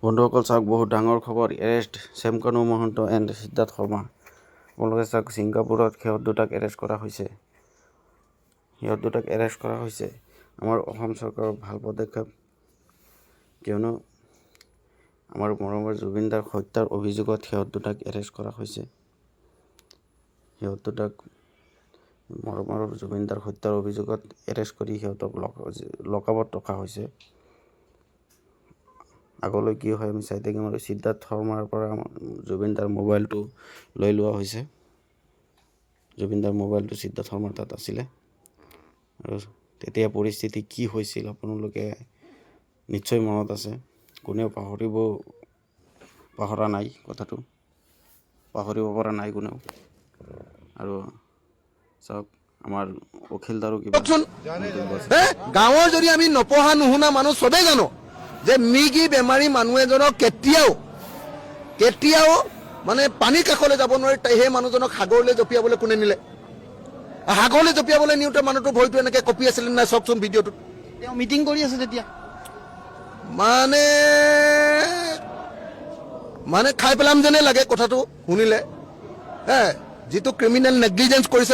বন্ধুসকল চাওক, বহুত ডাঙৰ খবৰ। Arrest Shyamkanu Mahanta and Siddhartha Sharma. আপোনালোকে চাওক, ছিংগাপুৰত সিহঁত দুটাক এৰেষ্ট কৰা হৈছে। আমাৰ অসম চৰকাৰৰ ভাল পদক্ষেপ, কিয়নো আমাৰ মৰমৰ জুবিনদাৰ হত্যাৰ অভিযোগত সিহঁত দুটাক এৰেষ্ট কৰা হৈছে। সিহঁত দুটাক মৰমৰ জুবিনদাৰ হত্যাৰ অভিযোগত এৰেষ্ট কৰি সিহঁতক লকআপত ৰখা হৈছে। আগলৈ কি হয় আমি চাই থাকিম। আৰু সিদ্ধাৰ্থ শৰ্মাৰ পৰা জুবিনদাৰ মোবাইলটো লৈ লোৱা হৈছে। জুবিনদাৰ মোবাইলটো সিদ্ধাৰ্থ শৰ্মাৰ তাত আছিলে। আৰু তেতিয়া পৰিস্থিতি কি হৈছিল আপোনালোকে নিশ্চয় মনত আছে। কোনেও পাহৰা নাই, কথাটো পাহৰিব পৰা নাই কোনেও। আৰু চাওক, আমাৰ অখিলদাৰো কিবা গাঁৱৰ যদি আমি নপঢ়া নুশুনা মানুহ চবেই জানো যে মৃগী বেমাৰী মানুহ এজনক কেতিয়াও মানে পানীৰ কাষলৈ যাব নোৱাৰি। সেই মানুহজনক সাগৰলৈ জঁপিয়াবলৈ কোনে নিলে? সাগৰলৈ জঁপিয়াবলৈ নিওঁতে মানুহটো ভৰিটো এনেকে কঁপি আছিলে নাই চাওকচোন ভিডিঅ'টোত। তেওঁ মিটিং কৰি আছে তেতিয়া। মানে খাই পেলাম যেনে লাগে কথাটো শুনিলে। যিটো ক্ৰিমিনেল নেগলিজেঞ্চ কৰিছে ন।